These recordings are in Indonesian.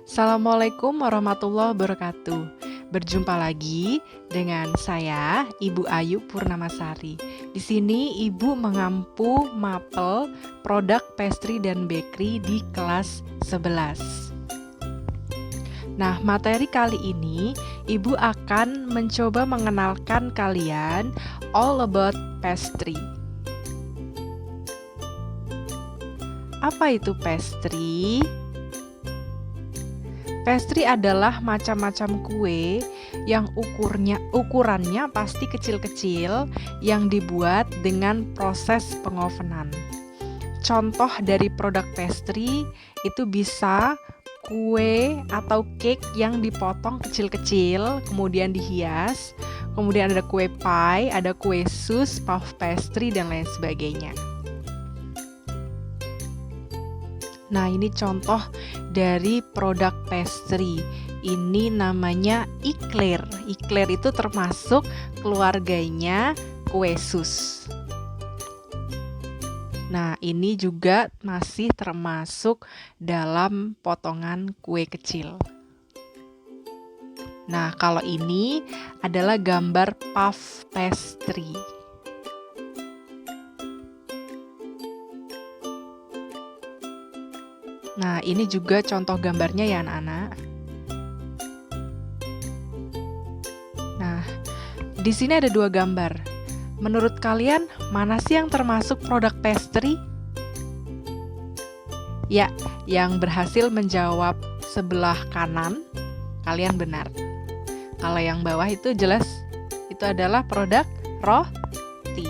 Assalamualaikum warahmatullahi wabarakatuh. Berjumpa lagi dengan saya, Ibu Ayu Purnamasari. Di sini Ibu mengampu mapel produk pastry dan bakery di kelas 11. Nah, materi kali ini Ibu akan mencoba mengenalkan kalian all about pastry. Apa itu pastry? Pastry adalah macam-macam kue yang ukurannya pasti kecil-kecil yang dibuat dengan proses pengovenan. Contoh dari produk pastry itu bisa kue atau cake yang dipotong kecil-kecil kemudian dihias, kemudian ada kue pie, ada kue sus, puff pastry dan lain sebagainya. Nah, ini contoh dari produk pastry. Ini namanya eclair. Eclair itu termasuk keluarganya kue sus. Nah, ini juga masih termasuk dalam potongan kue kecil. Nah, kalau ini adalah gambar puff pastry. Nah, ini juga contoh gambarnya ya anak-anak. Nah, di sini ada dua gambar. Menurut kalian, mana sih yang termasuk produk pastry? Ya, yang berhasil menjawab sebelah kanan, kalian benar. Kalau yang bawah itu jelas, itu adalah produk roti.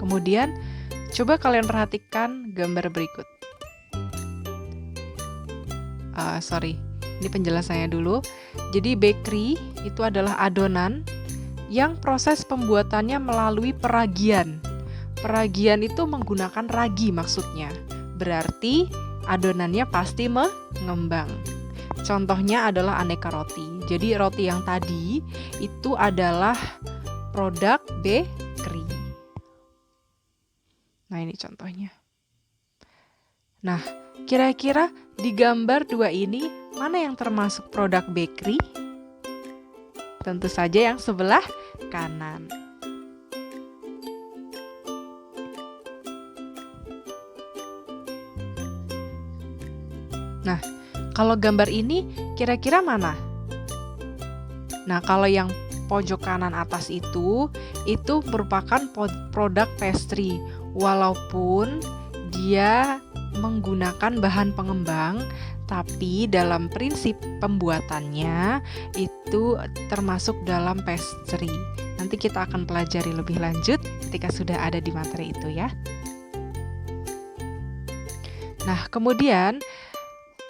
Kemudian, coba kalian perhatikan gambar berikut. Ini penjelasannya dulu. Jadi bakery itu adalah adonan yang proses pembuatannya melalui peragian. Peragian itu menggunakan ragi maksudnya. Berarti adonannya pasti mengembang. Contohnya adalah aneka roti. Jadi roti yang tadi itu adalah produk bakery. Nah, ini contohnya. Nah, kira-kira di gambar dua ini, mana yang termasuk produk bakery? Tentu saja yang sebelah kanan. Nah, kalau gambar ini, kira-kira mana? Nah, kalau yang pojok kanan atas itu merupakan produk pastry. Walaupun dia menggunakan bahan pengembang, tapi dalam prinsip pembuatannya itu termasuk dalam pastry. Nanti kita akan pelajari lebih lanjut ketika sudah ada di materi itu ya. Nah, kemudian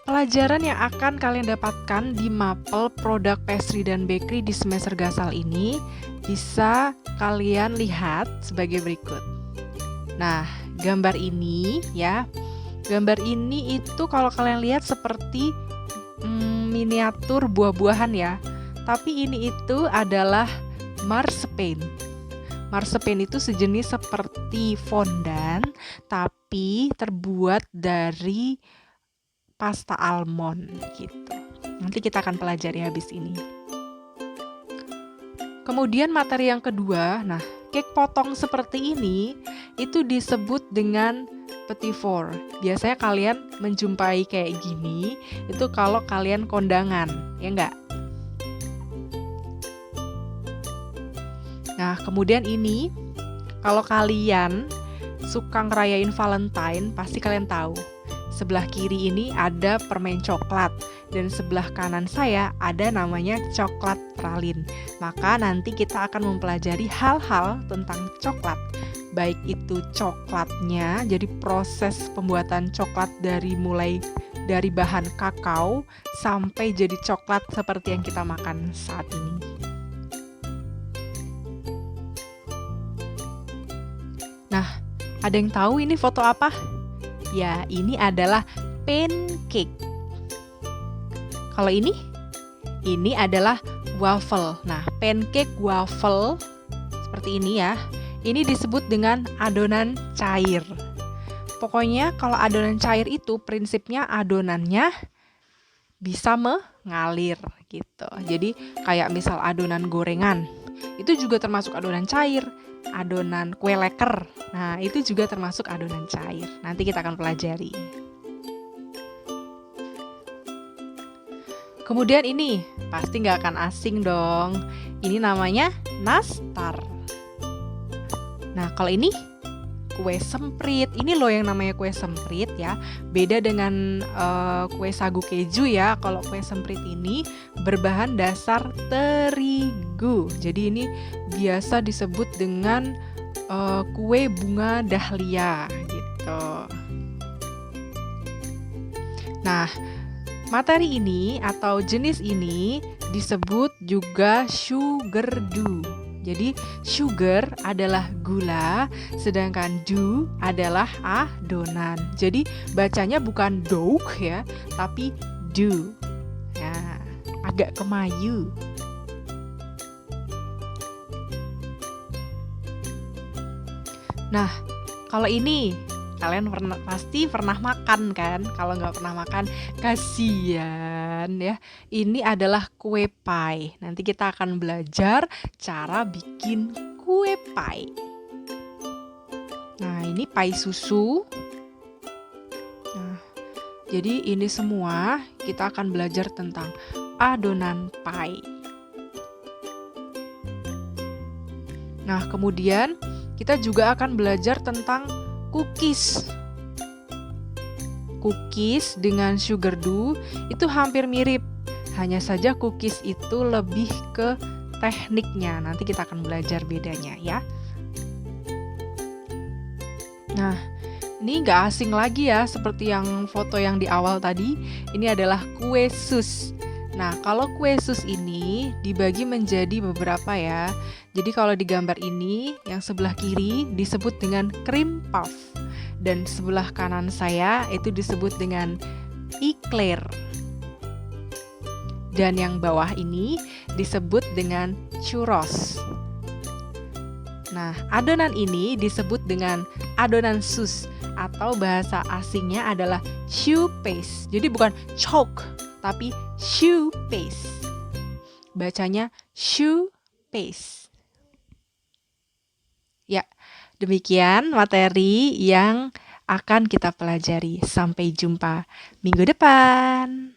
pelajaran yang akan kalian dapatkan di mapel produk pastry dan bakery di semester Gasal ini bisa kalian lihat sebagai berikut. Nah, gambar ini ya. Gambar ini itu kalau kalian lihat seperti miniatur buah-buahan ya. Tapi ini itu adalah marzipan. Marzipan itu sejenis seperti fondant tapi terbuat dari pasta almond gitu. Nanti kita akan pelajari habis ini. Kemudian materi yang kedua, nah, cake potong seperti ini itu disebut dengan petit four. Biasanya kalian menjumpai kayak gini itu kalau kalian kondangan, ya enggak? Nah, kemudian ini kalau kalian suka ngerayain Valentine, pasti kalian tahu. Sebelah kiri ini ada permen coklat dan sebelah kanan saya ada namanya coklat pralin. Maka nanti kita akan mempelajari hal-hal tentang coklat. Baik itu coklatnya, jadi proses pembuatan coklat mulai dari bahan kakao sampai jadi coklat seperti yang kita makan saat ini. Nah, ada yang tahu ini foto apa? Ya, ini adalah pancake. Kalau ini adalah waffle. Nah, pancake waffle seperti ini ya. Ini disebut dengan adonan cair. Pokoknya kalau adonan cair itu prinsipnya adonannya bisa mengalir gitu. Jadi kayak misal adonan gorengan, itu juga termasuk adonan cair. Adonan kue leker, nah itu juga termasuk adonan cair. Nanti kita akan pelajari. Kemudian ini pasti nggak akan asing dong. Ini namanya nastar. Nah kalau ini kue semprit. Ini loh yang namanya kue semprit ya. Beda dengan kue sagu keju ya. Kalau kue semprit ini berbahan dasar terigu. Jadi ini biasa disebut dengan kue bunga dahlia gitu. Nah, materi ini atau jenis ini disebut juga sugar dew. Jadi sugar adalah gula, sedangkan dew adalah adonan. Jadi bacanya bukan dough ya, tapi dew. Ya, agak kemayu. Nah, kalau ini kalian pasti pernah makan kan? Kalau nggak pernah makan, kasihan ya. Ini adalah kue pie. Nanti kita akan belajar cara bikin kue pie. Nah, ini pie susu. Nah, jadi ini semua kita akan belajar tentang adonan pie. Nah, kemudian kita juga akan belajar tentang cookies. Cookies dengan sugar dew itu hampir mirip. Hanya saja cookies itu lebih ke tekniknya. Nanti kita akan belajar bedanya ya. Nah, ini nggak asing lagi ya seperti yang foto yang di awal tadi. Ini adalah kue sus. Nah, kalau kue sus ini dibagi menjadi beberapa ya. Jadi kalau di gambar ini, yang sebelah kiri disebut dengan cream puff. Dan sebelah kanan saya itu disebut dengan eclair. Dan yang bawah ini disebut dengan churros. Nah, adonan ini disebut dengan adonan sus atau bahasa asingnya adalah choux paste. Jadi bukan chalk, tapi choux paste. Bacanya choux paste. Ya, demikian materi yang akan kita pelajari. Sampai jumpa minggu depan.